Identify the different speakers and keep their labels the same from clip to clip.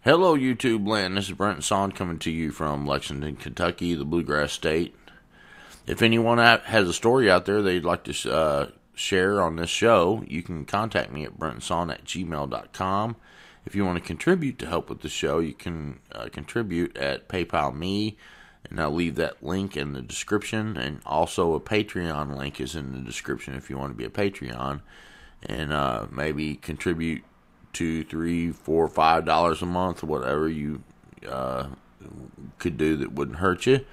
Speaker 1: Hello, YouTube land. This is Brenton coming to you from Lexington, Kentucky, the Bluegrass State. If anyone has a story out there they'd like to share on this show, you can contact me at brentonsawin@gmail.com. If you want to contribute to help with the show, you can contribute at PayPal Me, and I'll leave that link in the description. And also a Patreon link is in the description if you want to be a Patreon, and maybe contribute $2, $3, $4, $5 a month, whatever you could do that wouldn't hurt you,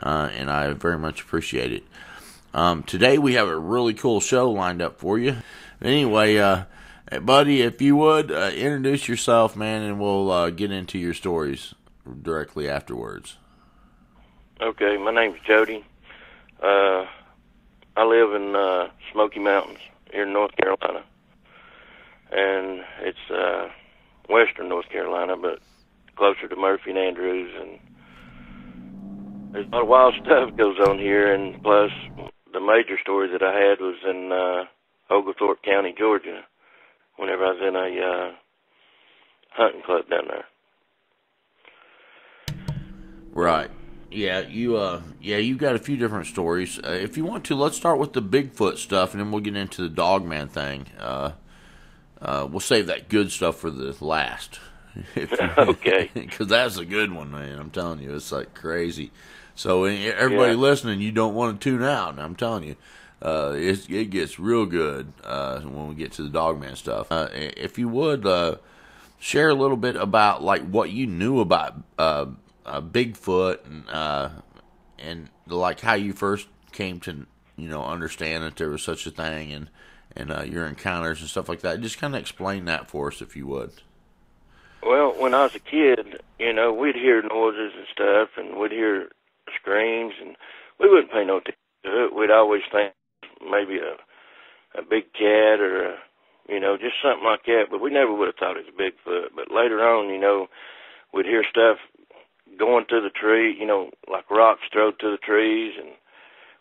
Speaker 1: and I very much appreciate it. Today we have a really cool show lined up for you. Anyway, buddy, if you would introduce yourself, man, and we'll get into your stories directly afterwards.
Speaker 2: Okay, my name's Jody. I live in Smoky Mountains here in North Carolina. And it's western North Carolina, but closer to Murphy and Andrews, and there's a lot of wild stuff goes on here. And plus, the major story that I had was in Oglethorpe County, Georgia, whenever I was in a hunting club down there.
Speaker 1: Right. Yeah, you got a few different stories. If you want to, let's start with the Bigfoot stuff, and then we'll get into the Dogman thing. We'll save that good stuff for the last.
Speaker 2: Okay.
Speaker 1: Because that's a good one, man. I'm telling you, it's like crazy. So everybody listening, you don't want to tune out. And I'm telling you, it gets real good when we get to the Dogman stuff. If you would share a little bit about like what you knew about Bigfoot and like how you first came to understand that there was such a thing and your encounters and stuff like that. Just kind of explain that for us, if you would.
Speaker 2: Well, when I was a kid, we'd hear noises and stuff, and we'd hear screams, and we wouldn't pay no attention to it. We'd always think maybe a big cat or, just something like that, but we never would have thought it was Bigfoot. But later on, we'd hear stuff going through the tree, like rocks thrown to the trees, and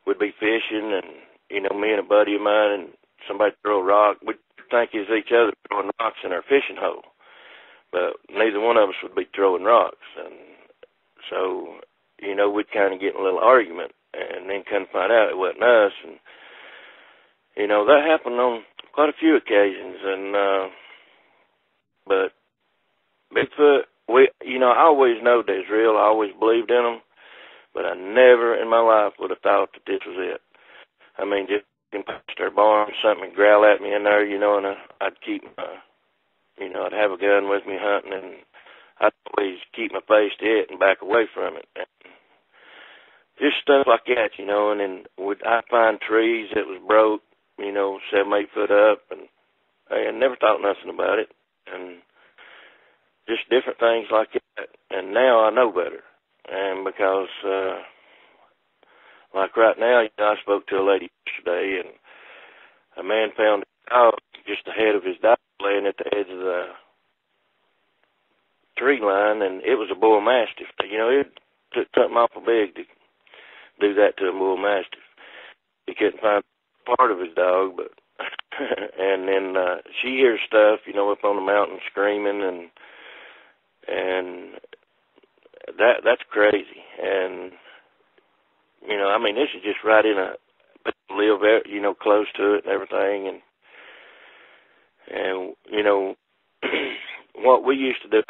Speaker 2: we'd be fishing, and, me and a buddy of mine, and somebody throw a rock, we'd think it was each other throwing rocks in our fishing hole. But neither one of us would be throwing rocks. And so, we'd kind of get in a little argument and then kind of find out it wasn't us. And, that happened on quite a few occasions. And, but Bigfoot, I always knowed they was real. I always believed in them. But I never in my life would have thought that this was it. I mean, just past our barn, something would growl at me in there, and I'd keep my, I'd have a gun with me hunting, and I'd always keep my face to it and back away from it. And just stuff like that, and then I'd find trees that was broke, 7, 8 foot up, and I never thought nothing about it, and just different things like that. And now I know better, and because, like right now, I spoke to a lady yesterday, and a man found a dog just ahead of his dog laying at the edge of the tree line, and it was a bull mastiff. It took something awful big to do that to a bull mastiff. He couldn't find part of his dog, but and then she hears stuff, up on the mountain screaming, and that's crazy. And this is just right in live there, close to it and everything, and what we used to do,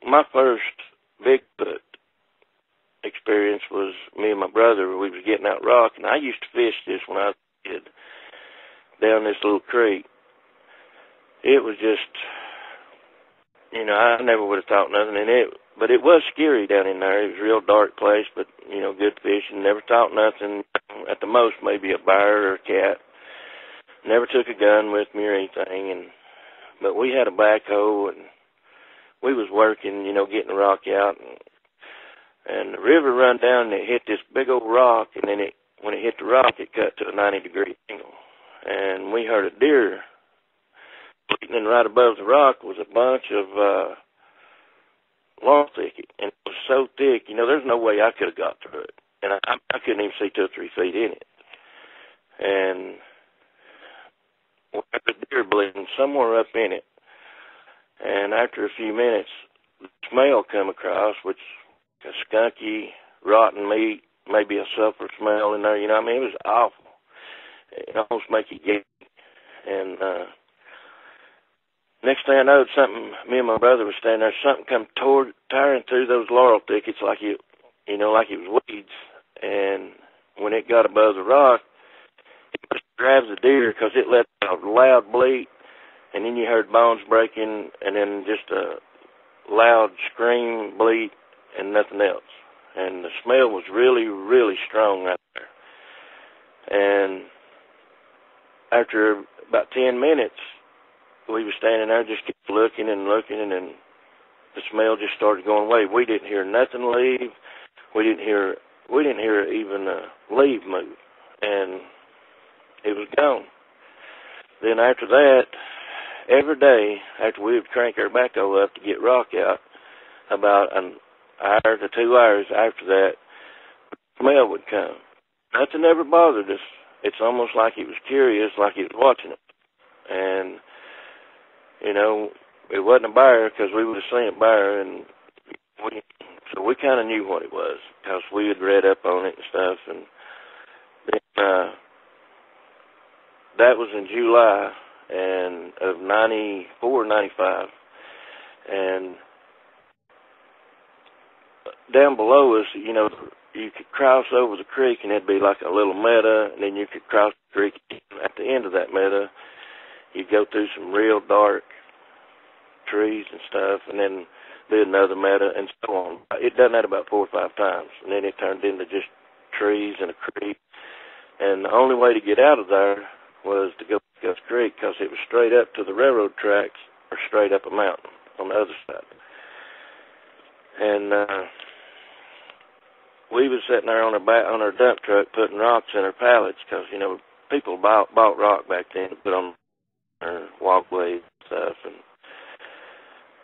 Speaker 2: my first Bigfoot experience was me and my brother. We was getting out rock, and I used to fish this when I was a kid down this little creek. It was just, I never would have thought nothing in it. But it was scary down in there. It was a real dark place, but, good fishing. Never thought nothing. At the most, maybe a bear or a cat. Never took a gun with me or anything. But we had a backhoe, and we was working, getting the rock out. And the river run down, and it hit this big old rock, and then when it hit the rock, it cut to a 90-degree angle. And we heard a deer. And right above the rock was a bunch of lawn thicket, and it was so thick, there's no way I could have got through it. And I couldn't even see 2 or 3 feet in it. And the deer bleeding somewhere up in it. And after a few minutes, the smell come across, which a skunky, rotten meat, maybe a sulfur smell in there. You know what I mean? It was awful. It almost make you gag. And next thing I know, me and my brother was standing there, something come tearing through those laurel thickets like it was weeds. And when it got above the rock, it must have grabbed the deer because it let out a loud bleat, and then you heard bones breaking, and then just a loud scream, bleat, and nothing else. And the smell was really, really strong right there. And after about 10 minutes, we were standing there just kept looking, and then the smell just started going away. We didn't hear nothing leave. We didn't hear even a leaf move, and it was gone. Then after that, every day after we would crank our backhoe up to get rock out, about an hour to 2 hours after that, the smell would come. Nothing ever bothered us. It's almost like it was curious, like it was watching us. And, you know, it wasn't a bear because we would have seen a bear, and so we kind of knew what it was because we had read up on it and stuff. And then that was in July of 94, 95. And down below us, you know, you could cross over the creek and it'd be like a little meadow, and then you could cross the creek. At the end of that meadow, you'd go through some real dark trees and stuff, and then be another meadow, and so on. It done that about 4 or 5 times, and then it turned into just trees and a creek. And the only way to get out of there was to go to the creek because it was straight up to the railroad tracks or straight up a mountain on the other side. And we was sitting there on our dump truck putting rocks in our pallets because, you know, people bought rock back then to put on their walkways and stuff. And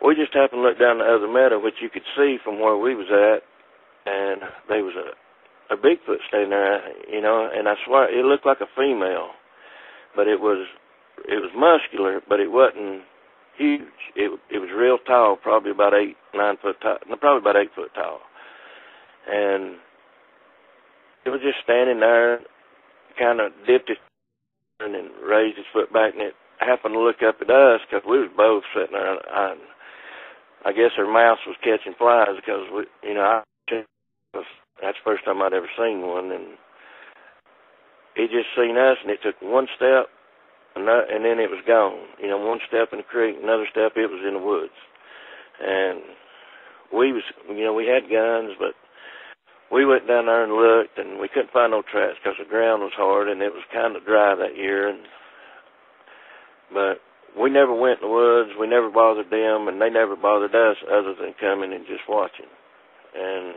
Speaker 2: we just happened to look down the other meadow, which you could see from where we was at, and there was a Bigfoot standing there, you know, and I swear it looked like a female, but it was muscular, but it wasn't huge. It was real tall, probably about 8, 9 foot tall, no, probably about 8 foot tall, and it was just standing there, kind of dipped his and then raised his foot back, and it happened to look up at us because we was both sitting there. I guess her mouse was catching flies because that's the first time I'd ever seen one, and it just seen us, and it took one step, and then it was gone. You know, one step in the creek, another step, it was in the woods. And we had guns, but we went down there and looked, and we couldn't find no tracks because the ground was hard, and it was kind of dry that year. But we never went in the woods. We never bothered them, and they never bothered us other than coming and just watching. And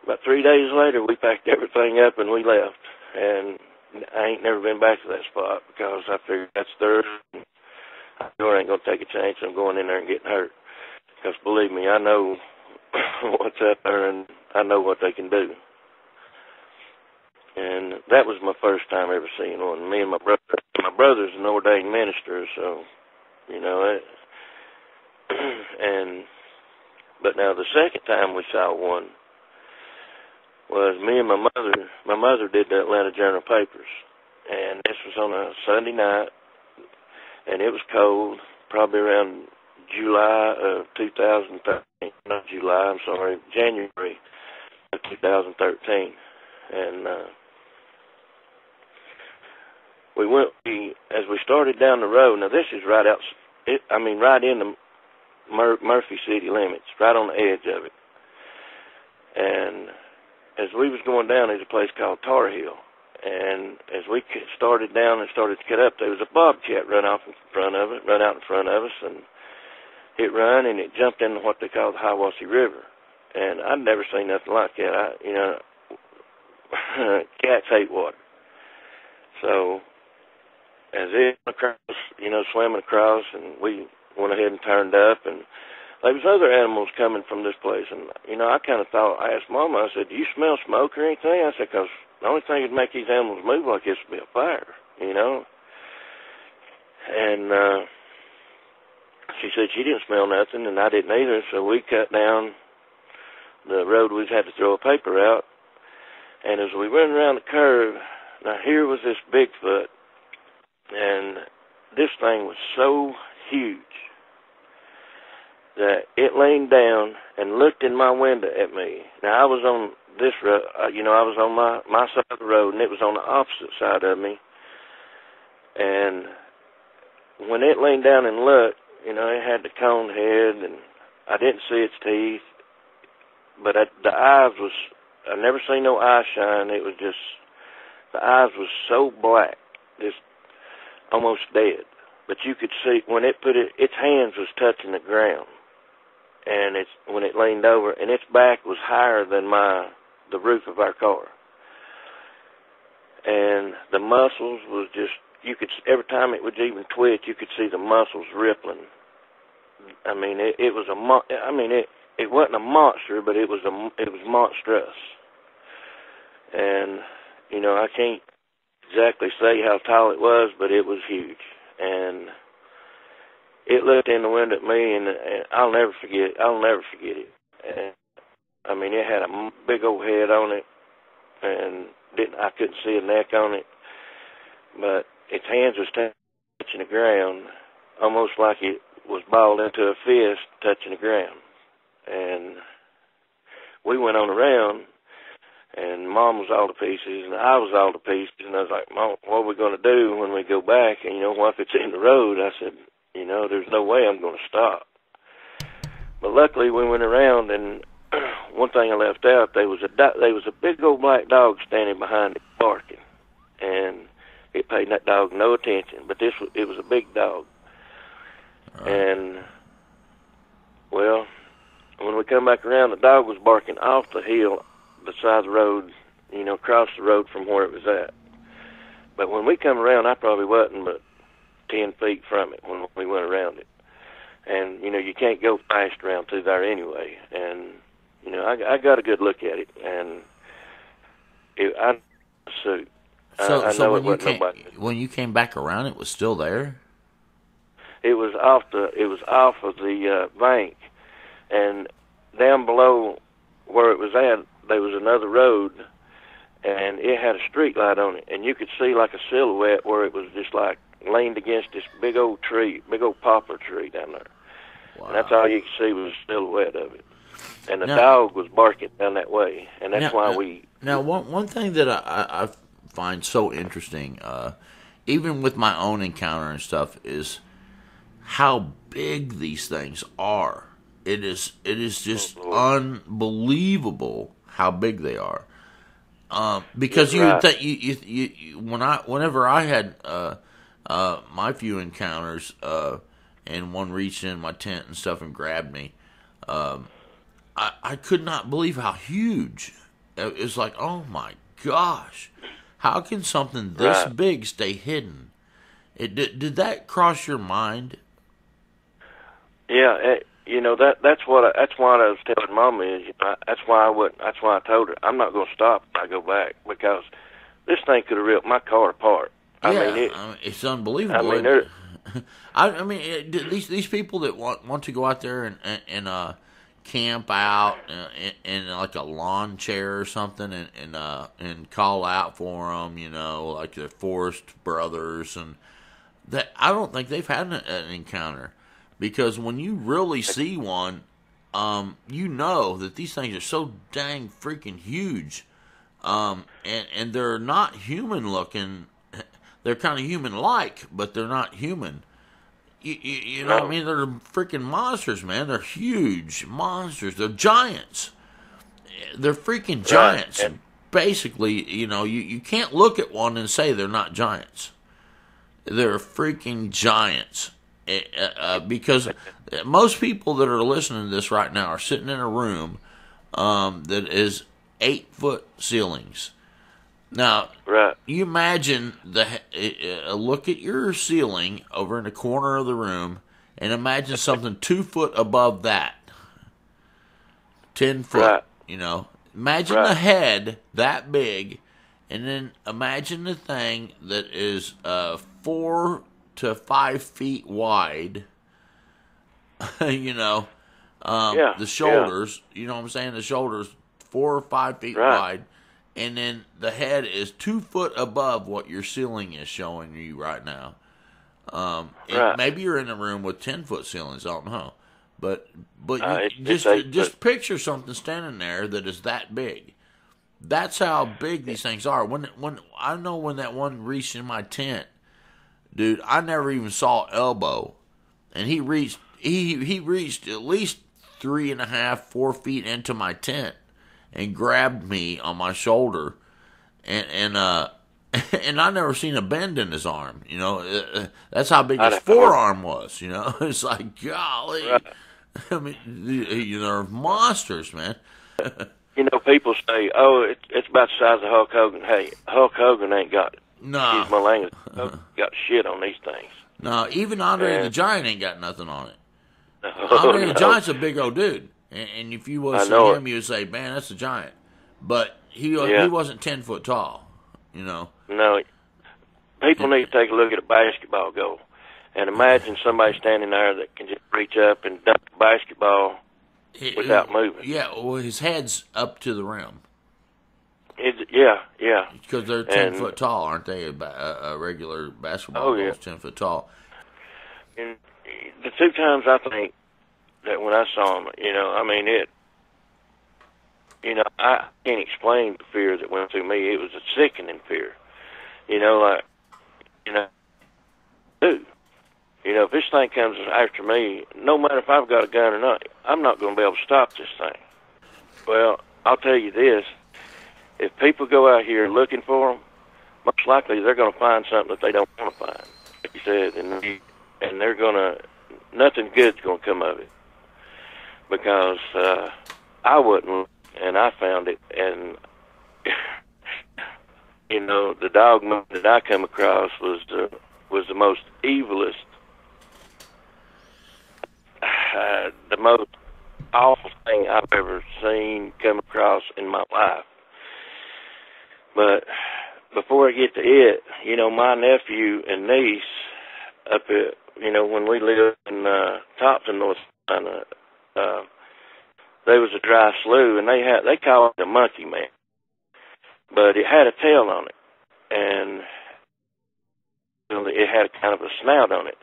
Speaker 2: about 3 days later, we packed everything up and we left. And I ain't never been back to that spot because I figured that's theirs. I sure ain't going to take a chance on going in there and getting hurt. Because believe me, I know what's out there, and I know what they can do. And that was my first time ever seeing one. Me and my brother's an ordained minister, so, you know, but now the second time we saw one was me and my mother. My mother did the Atlanta Journal-Papers, and this was on a Sunday night, and it was cold, probably around July of 2013, not July, I'm sorry, January of 2013, and as we started down the road. Now this is right in the Murphy city limits, right on the edge of it. And as we was going down, there's a place called Tar Hill. And as we started down and started to cut up, there was a bobcat run out in front of us, and it run and it jumped into what they call the Hiwassee River. And I'd never seen nothing like that. Cats hate water. So as it swimming across, and we went ahead and turned up, and there was other animals coming from this place, and, I kind of thought, I asked Mama, I said, do you smell smoke or anything? I said, because the only thing that'd make these animals move like this would be a fire, And she said she didn't smell nothing, and I didn't either, so we cut down the road. We had to throw a paper out, and as we went around the curve, now here was this Bigfoot, and this thing was so huge that it leaned down and looked in my window at me. Now, I was on this road, I was on my side of the road, and it was on the opposite side of me. And when it leaned down and looked, it had the coned head, and I didn't see its teeth, but the eyes was, I never seen no eye shine. It was just, the eyes was so black, just almost dead. But you could see, when it put its hands was touching the ground. And when it leaned over, and its back was higher than the roof of our car. And the muscles was just, every time it would even twitch, you could see the muscles rippling. I mean, it was it wasn't a monster, but it was monstrous. And, I can't exactly say how tall it was, but it was huge. And it looked in the window at me, and I'll never forget it. And, it had a big old head on it, and I couldn't see a neck on it, but its hands was touching the ground, almost like it was balled into a fist touching the ground. And we went on around, and Mom was all to pieces, and I was all to pieces, and I was like, Mom, what are we going to do when we go back? And, what if it's in the road? I said, there's no way I'm going to stop. But luckily we went around, and one thing I left out, there was a big old black dog standing behind it barking, and it paid that dog no attention. But it was a big dog. Right. And, well, when we come back around, the dog was barking off the hill, the side of the road, across the road from where it was at. But when we come around, I probably wasn't but 10 feet from it when we went around it. And, you can't go fast around through there anyway. And, I got a good look at it, and I suit.
Speaker 1: So,
Speaker 2: I know
Speaker 1: when you came back around, it was still there?
Speaker 2: It was off of the bank, and down below where it was at, there was another road, and it had a street light on it, and you could see like a silhouette where it was just like leaned against this big old poplar tree down there. Wow. And that's all you could see was a silhouette of it. And the dog was barking down that way, and that's why we...
Speaker 1: Now, one thing that I find so interesting, even with my own encounter and stuff, is how big these things are. It is just unbelievable how big they are. Because whenever I had my few encounters, and one reached in my tent and stuff and grabbed me, I could not believe how huge. It was like, oh my gosh, how can something this big stay hidden? Did that cross your mind?
Speaker 2: Yeah, that's why I was telling Mama is that's why I told her I'm not going to stop when I go back, because this thing could have ripped my car apart.
Speaker 1: It's unbelievable. These people that want to go out there and camp out in like a lawn chair or something and call out for them, like the Forest Brothers, and that, I don't think they've had an encounter, because when you really see one, that these things are so dang freaking huge, and they're not human looking. They're kind of human-like, but they're not human. You know what I mean? They're freaking monsters, man. They're huge monsters. They're giants. They're freaking giants. Right. And basically, you can't look at one and say they're not giants. They're freaking giants. Because most people that are listening to this right now are sitting in a room that is 8-foot ceilings. Now, you imagine look at your ceiling over in the corner of the room, and imagine something 2 foot above that, 10 foot. Imagine the head that big, and then imagine the thing that is 4 to 5 feet wide, you know,
Speaker 2: Yeah,
Speaker 1: the
Speaker 2: yeah,
Speaker 1: shoulders, you know what I'm saying? The shoulders 4 or 5 feet
Speaker 2: right.
Speaker 1: wide, and then the head is 2 foot above what your ceiling is showing you right now. And
Speaker 2: Right.
Speaker 1: maybe you're in a room with 10-foot ceilings. I don't know, but you
Speaker 2: It's 8 foot.
Speaker 1: just picture something standing there that is that big. That's how big these things are. When I know when that one reached in my tent, dude, I never even saw elbow, and he reached at least 3.5, 4 feet into my tent and grabbed me on my shoulder, and and I never seen a bend in his arm. You know, that's how big his
Speaker 2: I'd have to work.
Speaker 1: forearm was. You know, it's like
Speaker 2: Right.
Speaker 1: golly. I mean, they're monsters, man.
Speaker 2: You know, people say, "Oh, it's about the size of Hulk Hogan." Hey, Hulk Hogan ain't got,
Speaker 1: Nah,
Speaker 2: excuse my language, got shit on these things.
Speaker 1: no, even Andre the
Speaker 2: And
Speaker 1: Giant ain't got nothing on it.
Speaker 2: oh
Speaker 1: Andre the
Speaker 2: no,
Speaker 1: Giant's a big old dude, and if you would
Speaker 2: I
Speaker 1: see
Speaker 2: know it.
Speaker 1: him, you would say, "Man, that's a giant." But he
Speaker 2: Yeah,
Speaker 1: wasn't 10 foot tall, you know.
Speaker 2: no. People
Speaker 1: And,
Speaker 2: need to take a look at a basketball goal and imagine somebody standing there that can just reach up and dunk the basketball without moving.
Speaker 1: yeah, well, his head's up to the rim
Speaker 2: Yeah, yeah,
Speaker 1: because they're ten
Speaker 2: and
Speaker 1: foot tall, aren't they? A regular basketball
Speaker 2: oh
Speaker 1: goal
Speaker 2: yeah.
Speaker 1: is 10 foot tall.
Speaker 2: And the 2 times I think that when I saw him, you know, I mean it. You know, I can't explain the fear that went through me. It was a sickening fear. You know, like, you know, dude, you know, if this thing comes after me, no matter if I've got a gun or not, I'm not going to be able to stop this thing. Well, I'll tell you this: if people go out here looking for them, most likely they're going to find something that they don't want to find. Like you said, and they're going to, nothing good's going to come of it because I wouldn't, and I found it, and you know, the dogman that I come across was the most evilest, the most awful thing I've ever seen come across in my life. But before I get to it, you know, my nephew and niece up at, you know, when we lived in Thompson, North Carolina, there was a dry slough, and they called it a monkey man, but it had a tail on it, and it had kind of a snout on it.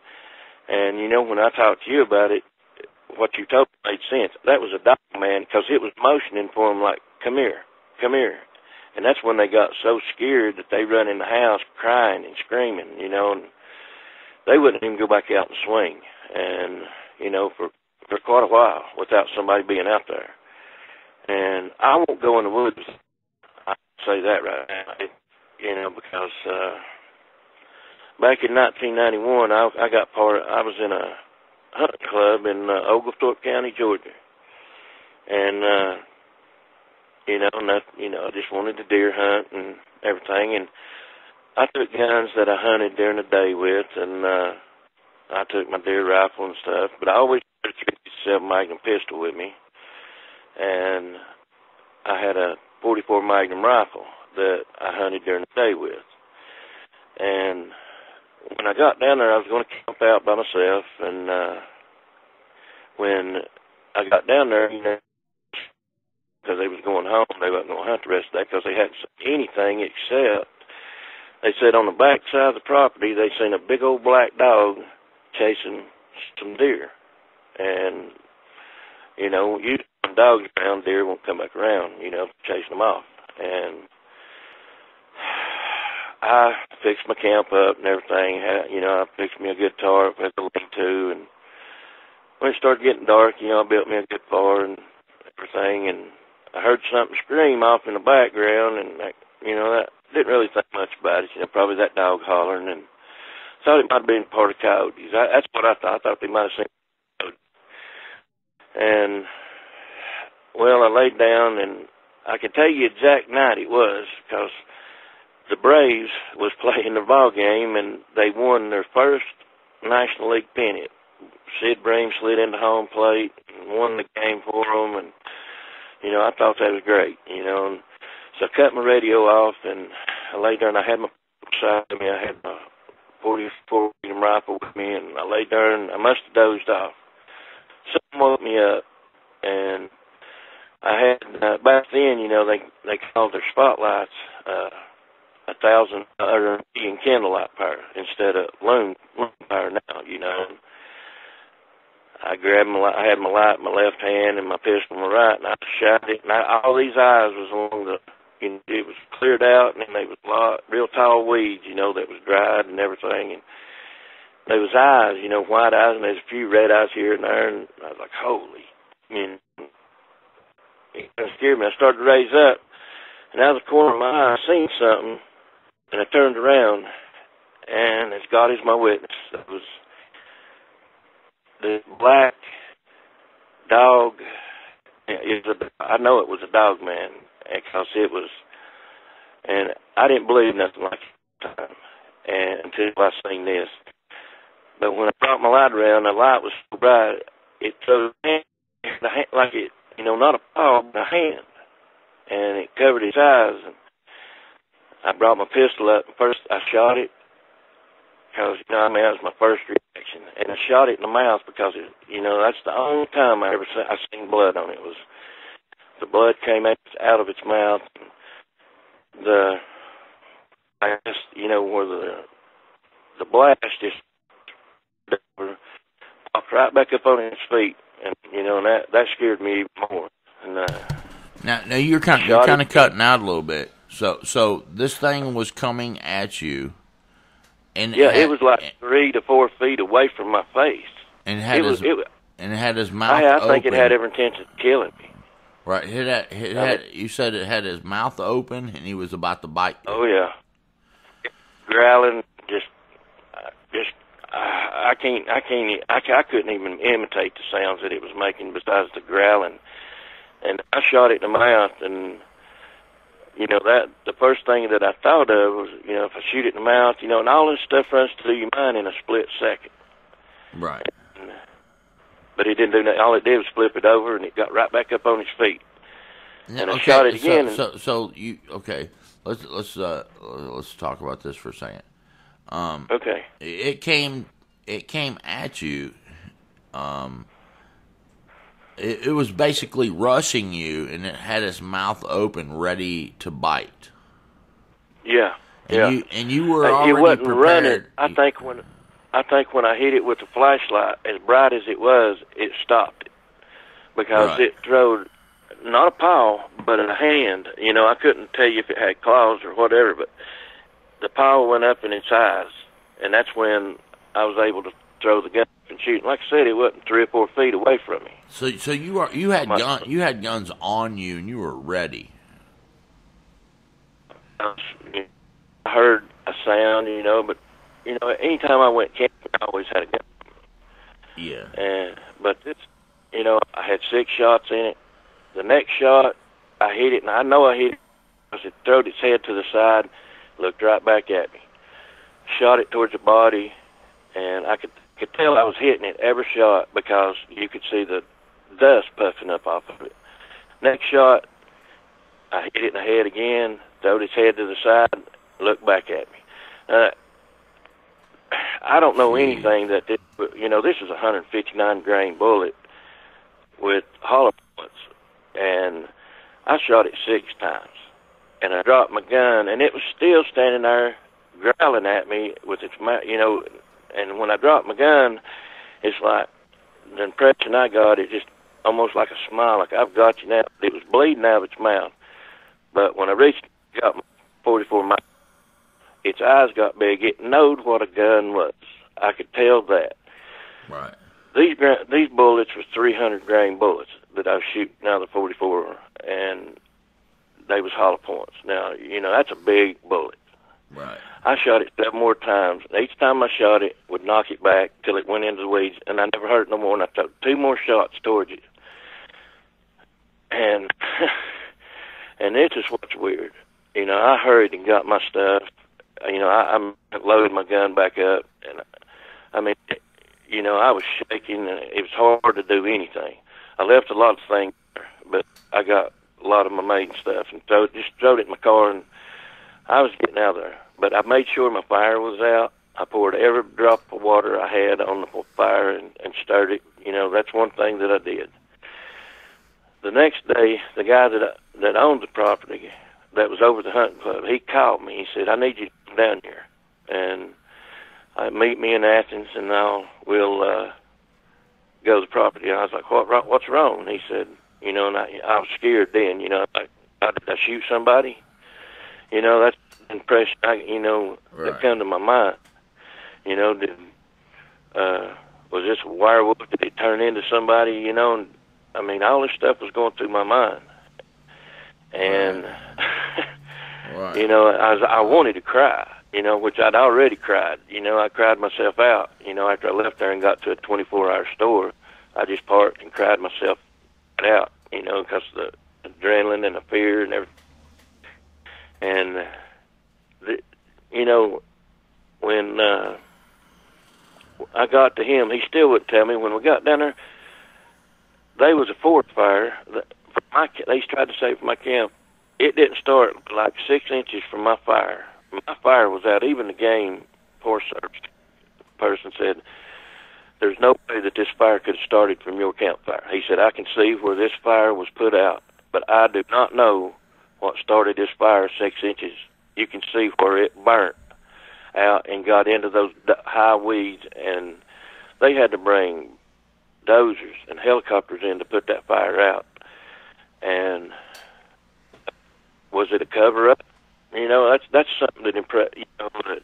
Speaker 2: And you know, when I talked to you about it, what you told me made sense. That was a dog man because it was motioning for him like, "Come here, come here." And that's when they got so scared that they run in the house crying and screaming, you know, and they wouldn't even go back out and swing. And, you know, for quite a while without somebody being out there. And I won't go in the woods. I say that right now, you know, because back in 1991, I got I was in a hunting club in Oglethorpe County, Georgia. And, I just wanted to deer hunt and everything. And I took guns that I hunted during the day with, and I took my deer rifle and stuff. But I always took a 57 Magnum pistol with me, and I had a 44 Magnum rifle that I hunted during the day with. And when I got down there, I was going to camp out by myself, and when I got down there, you know, because they was going home, they wasn't going to hunt the rest of the day because they hadn't seen anything except they said on the back side of the property they seen a big old black dog chasing some deer. And, you know, usually when dogs around, deer won't come back around, you know, chasing them off. And I fixed my camp up and everything. You know, I fixed me a good tarp, had a lean-to, and when it started getting dark, you know, I built me a good fire and everything, and I heard something scream off in the background, and, you know, that didn't really think much about it. You know, probably that dog hollering, and thought it might have been part of coyotes. That's what I thought. I thought they might have seen coyotes. And, well, I laid down, and I can tell you exact night it was, because the Braves was playing the ball game, and they won their first National League pennant. Sid Bream slid into home plate and won the game for them, and, you know, I thought that was great, you know. And so I cut my radio off, and I laid there, and I had my side of me. I had my 44 rifle with me, and I laid there, and I must have dozed off. something woke me up, and I had back then, they called their spotlights 1,000 or in candlelight power instead of loom power now. I had my light in my left hand and my pistol in my right, and I shot it. And all these eyes was along it was cleared out, and then there was a lot real tall weeds, that was dried and everything. And there was eyes, white eyes, and there's a few red eyes here and there. And I was like, holy, it kind of scared me. I started to raise up, and out of the corner of my eye, I seen something, and I turned around, and as God is my witness, it was the black dog. I know it was a dog man, because it was, and I didn't believe nothing like it at the time, and until I seen this. But when I brought my light around, the light was so bright, it showed the hand, like it, not a paw, but a hand, and it covered his eyes. And I brought my pistol up, and first I shot it, because, that was my first reaction. And I shot it in the mouth because, that's the only time I seen blood on it. The blood came out of its mouth. I guess, where the blast just popped right back up on its feet. And, and that scared me even more. And,
Speaker 1: now you're kind of cutting out a little bit. So this thing was coming at you. And
Speaker 2: it was like 3 to 4 feet away from my face.
Speaker 1: And it had his mouth
Speaker 2: I
Speaker 1: open.
Speaker 2: think it had every intention of killing me.
Speaker 1: Right. You said it had his mouth open, and he was about to bite you.
Speaker 2: Oh, yeah. Growling, I couldn't even imitate the sounds that it was making besides the growling. And I shot it in the mouth, and the first thing that I thought of was, if I shoot it in the mouth, and all this stuff runs through your mind in a split second.
Speaker 1: Right.
Speaker 2: But it didn't do that. All it did was flip it over, and it got right back up on his feet. And I shot it again.
Speaker 1: Let's talk about this for a second.
Speaker 2: Okay.
Speaker 1: It came at you. It was basically rushing you, and it had its mouth open, ready to bite.
Speaker 2: Yeah,
Speaker 1: and you were already
Speaker 2: it wasn't
Speaker 1: prepared.
Speaker 2: Running. I think when I hit it with the flashlight, as bright as it was, it stopped it because it throwed not a paw, but a hand. I couldn't tell you if it had claws or whatever, but the paw went up in its eyes, and that's when I was able to throw the gun and shoot. And like I said, it wasn't 3 or 4 feet away from me.
Speaker 1: So you had guns on you, and you were ready.
Speaker 2: I heard a sound, but anytime I went camping, I always had a gun.
Speaker 1: Yeah.
Speaker 2: But this, I had 6 shots in it. The next shot, I hit it, and I know I hit it because it throwed its head to the side, looked right back at me. Shot it towards the body, and I could tell I was hitting it every shot because you could see the dust puffing up off of it. Next shot, I hit it in the head again, throwed its head to the side, looked back at me. I don't know anything that this is a 159 grain bullet with hollow points, and I shot it 6 times, and I dropped my gun, and it was still standing there growling at me with its mouth, and when I dropped my gun, it's like the impression I got is just almost like a smile, like I've got you now. It was bleeding out of its mouth, but when I reached, got my 44 mag, its eyes got big. It knowed what a gun was. I could tell that.
Speaker 1: Right.
Speaker 2: These bullets were 300 grain bullets that I was shooting out of the 44, and they was hollow points. Now, that's a big bullet.
Speaker 1: Right.
Speaker 2: I shot it 7 more times. Each time I shot it, would knock it back till it went into the weeds, and I never heard it no more. And I took 2 more shots towards it. And and this is what's weird. I hurried and got my stuff. I loaded my gun back up, and I was shaking, and it was hard to do anything. I left a lot of things there, but I got a lot of my maiden stuff and threw it in my car, and I was getting out of there. But I made sure my fire was out, I poured every drop of water I had on the fire and stirred it. You know, that's one thing that I did. The next day, the guy that owned the property, that was over the hunting club, he called me. He said, "I need you to come down here and meet me in Athens, and we'll go to the property." And I was like, "What's wrong?" And he said, you know, and I was scared then. You know, like, did I shoot somebody? You know, that's the impression that come to my mind. You know, was this a werewolf? Did it turn into somebody? You know, and I mean, all this stuff was going through my mind, and you know, I wanted to cry. You know, which I'd already cried. You know, I cried myself out. You know, after I left there and got to a 24-hour store, I just parked and cried myself out. You know, because of the adrenaline and the fear and everything. And you know, when I got to him, he still wouldn't tell me. When we got down there, there was a forest fire. They tried to say from my camp, it didn't start like 6 inches from my fire. My fire was out. Even the game Forest Service person said, "There's no way that this fire could have started from your campfire." He said, "I can see where this fire was put out, but I do not know what started this fire 6 inches. You can see where it burnt out and got into those high weeds, and they had to bring dozers and helicopters in to put that fire out." And was it a cover-up? You know, that's something that that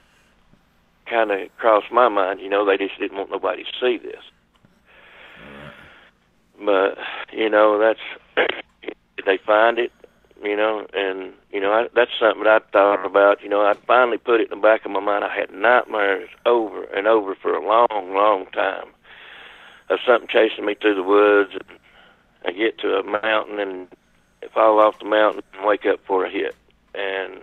Speaker 2: kind of crossed my mind. You know, they just didn't want nobody to see this. But you know, that's did they find it? You know, and you know, that's something that I thought about. You know, I finally put it in the back of my mind. I had nightmares over and over for a long, long time of something chasing me through the woods. And I get to a mountain and fall off the mountain and wake up for a hit. And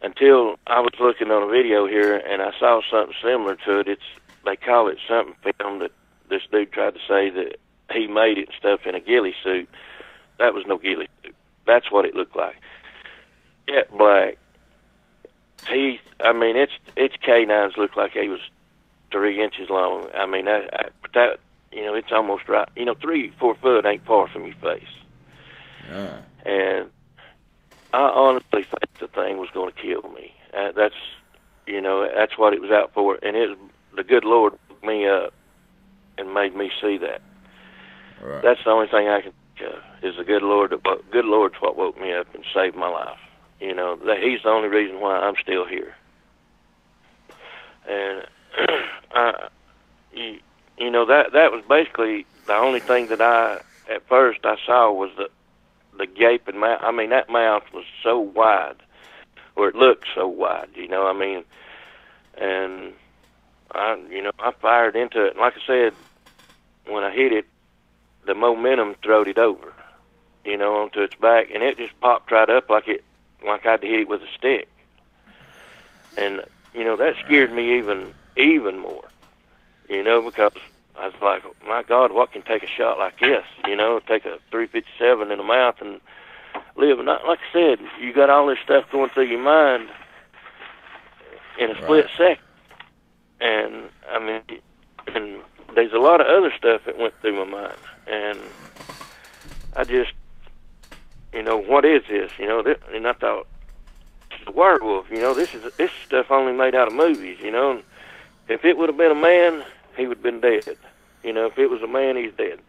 Speaker 2: until I was looking on a video here and I saw something similar to it. They call it something film that this dude tried to say that he made it and stuff in a ghillie suit. That was no ghillie suit. That's what it looked like. Jet black teeth. I mean, its canines look like he was 3 inches long. I mean, that you know, it's almost right. You know, 3-4 foot ain't far from your face. Yeah. And I honestly think the thing was going to kill me. That's what it was out for. And the good Lord woke me up and made me see that. Right. That's the only thing I can think of is the good Lord. Good Lord's what woke me up and saved my life. You know, He's the only reason why I'm still here. And you know, that was basically the only thing that at first I saw was the gaping mouth. I mean, that mouth was so wide, or it looked so wide, you know, I mean, and I fired into it. And like I said, when I hit it, the momentum throwed it over, you know, onto its back, and it just popped right up like I'd hit it with a stick. And, you know, that scared me even more, you know, because I was like, my God, what can take a shot like this? You know, take a 357 in the mouth and live. And like I said, you got all this stuff going through your mind in a split second. And, I mean, and there's a lot of other stuff that went through my mind. And I just, you know, what is this? You know, and I thought, it's a werewolf. You know, this stuff only made out of movies, you know. And if it would have been a man, he would have been dead. You know, if it was a man, he's dead.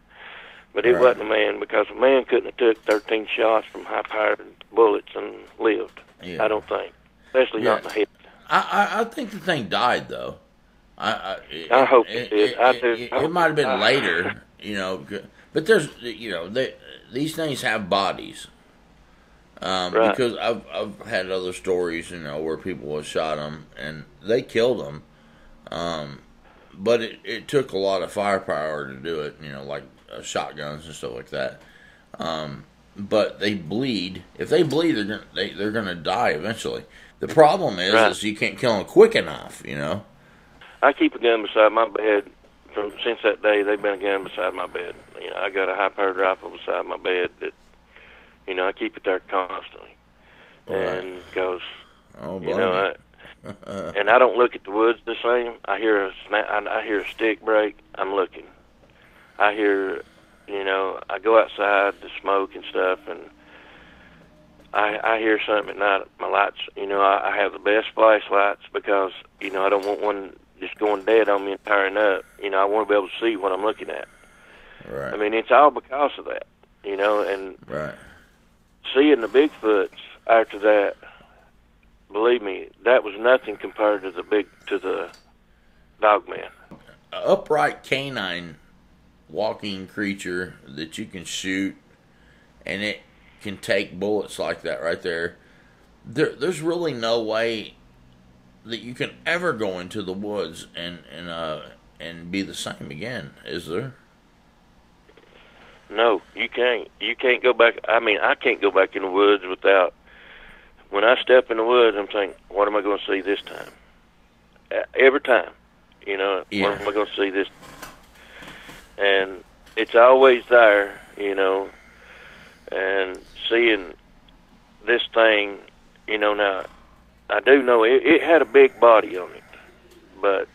Speaker 2: But it wasn't a man, because a man couldn't have took 13 shots from high-powered bullets and lived. Yeah. I don't think. Especially not in the head.
Speaker 1: I think the thing died, though.
Speaker 2: I hope it did. I do.
Speaker 1: It might have been later, you know. But there's, you know, these things have bodies. Because I've had other stories, you know, where people have shot them and they killed them. But it took a lot of firepower to do it, you know, like shotguns and stuff like that. But they bleed. If they bleed, they're gonna die eventually. The problem is you can't kill them quick enough, you know.
Speaker 2: I keep a gun beside my bed. Since that day, they've been a gun beside my bed. You know, I got a high-powered rifle beside my bed that, you know, I keep it there constantly. Right. And because, you know, and I don't look at the woods the same. I hear a snap, I hear a stick break, I'm looking. I hear, I go outside to smoke and stuff, and I hear something at night. My lights, I have the best flashlights because, I don't want one just going dead on me and tearing up. I want to be able to see what I'm looking at.
Speaker 1: Right.
Speaker 2: I mean, it's all because of that, and
Speaker 1: Right.
Speaker 2: seeing the Bigfoots after that, believe me, that was nothing compared to the Dogman.
Speaker 1: An upright canine walking creature that you can shoot, and it can take bullets like that right there. There's really no way that you can ever go into the woods and be the same again, is there?
Speaker 2: No, you can't. You can't go back. I mean, I can't go back in the woods without. When I step in the woods, I'm thinking, what am I going to see this time? Every time,
Speaker 1: Yeah.
Speaker 2: What am I going to see this? And it's always there, and seeing this thing, now, I do know it had a big body on it, but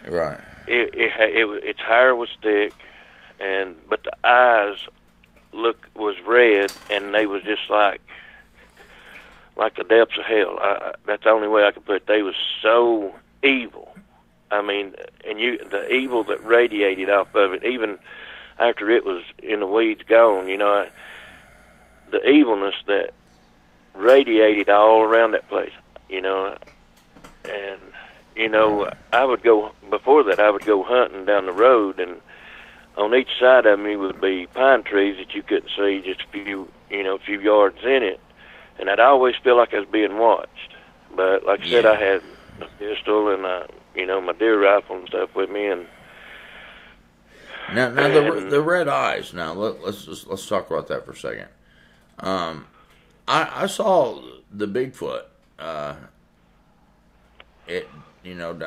Speaker 1: Right.
Speaker 2: its hair was thick, but the eyes was red, and they was just like the depths of hell. That's the only way I could put it. They was so evil. I mean, and the evil that radiated off of it, even after it was in the weeds gone, the evilness that radiated all around that place, and, I would go, before that, I would go hunting down the road, and on each side of me would be pine trees that you couldn't see, just a few yards in it, and I'd always feel like I was being watched. But like I said, I had a pistol and my deer rifle and stuff with me, and
Speaker 1: Now the red eyes. Now let's talk about that for a second. I saw the Bigfoot, down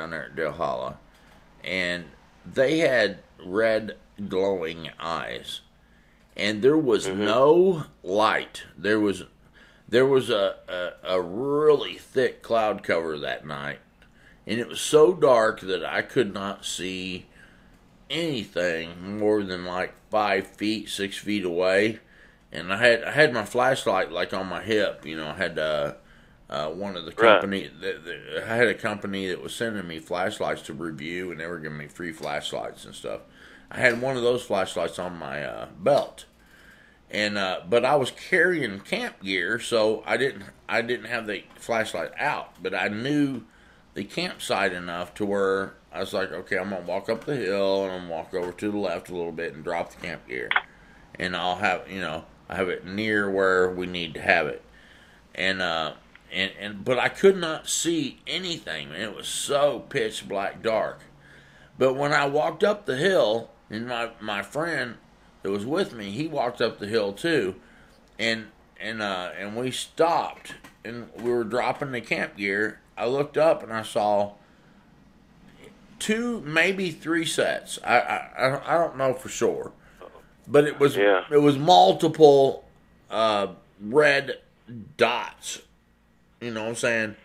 Speaker 1: there at Dale Hollow, and they had red glowing eyes, and there was no light. There was a really thick cloud cover that night, and it was so dark that I could not see anything more than like 5 feet, 6 feet away. And I had my flashlight like on my hip. I had one of the company. I had a company that was sending me flashlights to review, and they were giving me free flashlights and stuff. I had one of those flashlights on my belt, and but I was carrying camp gear, so I didn't have the flashlight out. But I knew the campsite enough to where I was like, okay, I'm gonna walk up the hill and I'm gonna walk over to the left a little bit and drop the camp gear, and I'll have I have it near where we need to have it, and but I could not see anything, man. It was so pitch black dark. But when I walked up the hill, and my friend that was with me, he walked up the hill too, and we stopped and we were dropping the camp gear. I looked up and I saw 2, maybe 3 sets. I don't know for sure, but it was multiple red dots. You know what I'm saying?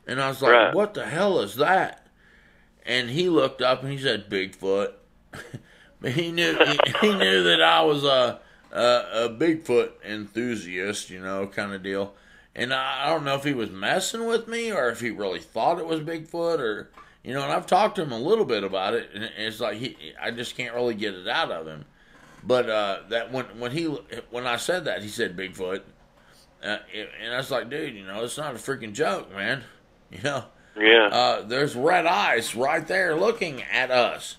Speaker 1: And I was like, what the hell is that? And he looked up and he said, Bigfoot. But he knew that I was a Bigfoot enthusiast, kind of deal. And I don't know if he was messing with me or if he really thought it was Bigfoot, or and I've talked to him a little bit about it, and it's like I just can't really get it out of him. But that when I said that, he said Bigfoot, and I was like, dude, it's not a freaking joke, man. There's red eyes right there looking at us,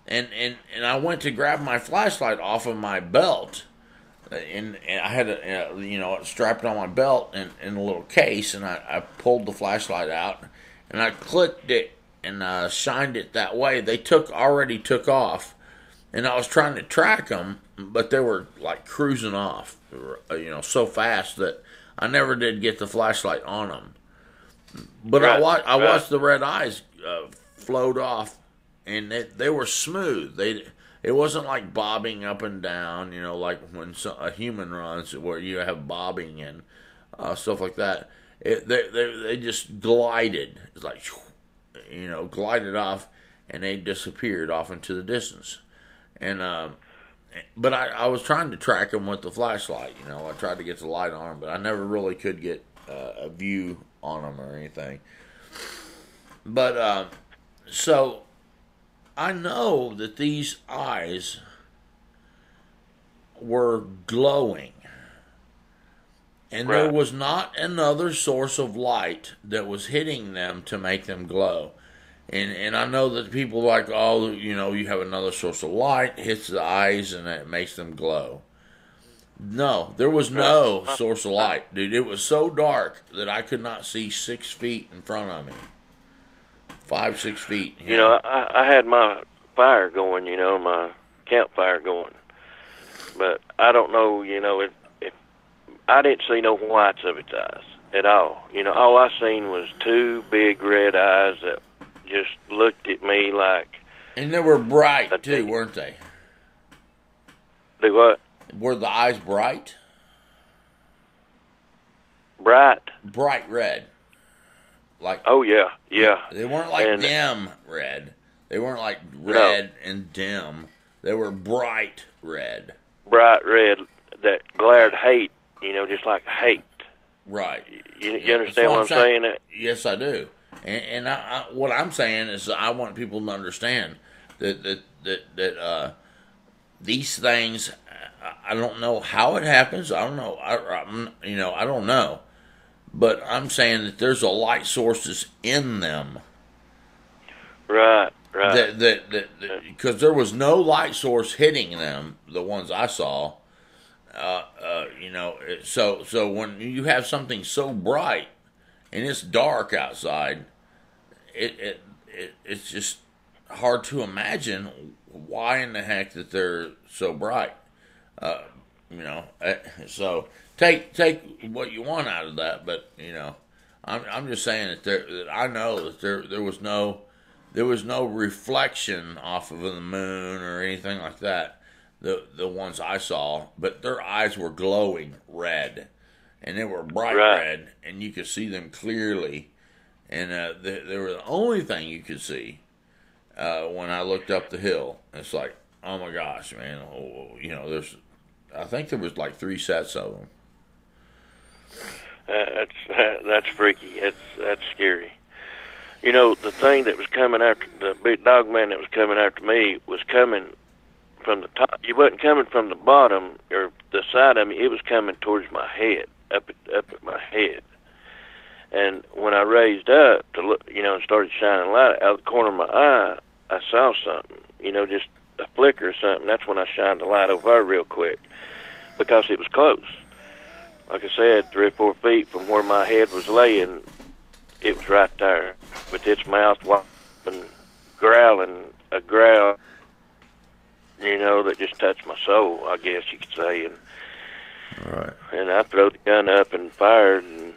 Speaker 1: and I went to grab my flashlight off of my belt, and I had it strapped on my belt in a little case, and I pulled the flashlight out and I clicked it and shined it that way. They already took off, and I was trying to track them, but they were like cruising off, so fast that I never did get the flashlight on them. But I watched the red eyes float off, and they were smooth. It wasn't like bobbing up and down, like when a human runs, where you have bobbing and stuff like that. They just glided. It's like, glided off, and they disappeared off into the distance. And but I was trying to track them with the flashlight. I tried to get the light on them, but I never really could get a view on them or anything. But so I know that these eyes were glowing. And there was not another source of light that was hitting them to make them glow. And I know that people are like, oh, you have another source of light, hits the eyes, and it makes them glow. No, there was no source of light, dude. It was so dark that I could not see 6 feet in front of me. 5, 6 feet.
Speaker 2: I had my fire going, my campfire going. But I don't know, if I didn't see no whites of its eyes at all. All I seen was 2 big red eyes that just looked at me like...
Speaker 1: And they were bright, too, weren't they?
Speaker 2: They what?
Speaker 1: Were the eyes bright?
Speaker 2: Bright?
Speaker 1: Bright red. Like...
Speaker 2: Oh, yeah.
Speaker 1: They weren't like dim red. They weren't like red and dim. They were bright red.
Speaker 2: Bright red that glared hate. Just like hate.
Speaker 1: Right.
Speaker 2: You understand what I'm saying?
Speaker 1: Yes, I do. And what I'm saying is I want people to understand that these things, I don't know how it happens. I don't know. I don't know. But I'm saying that there's a light sources in them.
Speaker 2: Right.
Speaker 1: Because there was no light source hitting them, the ones I saw. So when you have something so bright and it's dark outside, it's just hard to imagine why in the heck that they're so bright. So take what you want out of that, but I'm just saying that I know that there was no reflection off of the moon or anything like that. The ones I saw, but their eyes were glowing red, and they were bright red, and you could see them clearly, and they were the only thing you could see when I looked up the hill. It's like, oh my gosh, man! I think there was like 3 sets of them.
Speaker 2: That's freaky. That's scary. The thing that was coming after the big dog man that was coming after me was coming from the top. It wasn't coming from the bottom or the side of me. It was coming towards my head, up at my head. And when I raised up to look, and started shining light out of the corner of my eye, I saw something, just a flicker or something. That's when I shined the light over real quick because it was close. Like I said, 3 or 4 feet from where my head was laying, it was right there with its mouth wide and growling a growl. That just touched my soul, I guess you could say. And I threw the gun up and fired, and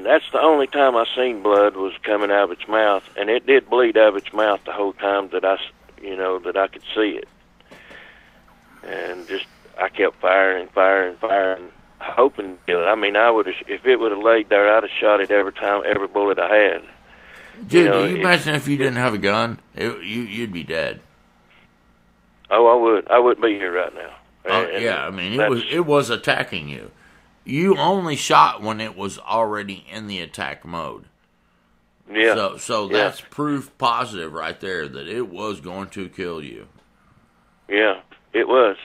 Speaker 2: that's the only time I seen blood was coming out of its mouth, and it did bleed out of its mouth the whole time that I could see it. And I kept firing, hoping to kill it. I mean, if it would have laid there, I'd have shot it every bullet I had.
Speaker 1: Dude, can you imagine if you didn't have a gun? You'd be dead.
Speaker 2: Oh, I would. I wouldn't be here right now.
Speaker 1: Yeah, I mean, it was attacking you. You only shot when it was already in the attack mode.
Speaker 2: Yeah.
Speaker 1: So that's proof positive right there that it was going to kill you.
Speaker 2: Yeah, it was.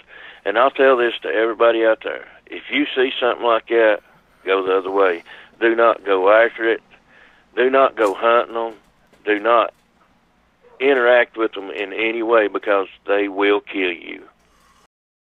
Speaker 2: And I'll tell this to everybody out there. If you see something like that, go the other way. Do not go after it. Do not go hunting them. Do not interact with them in any way because they will kill you.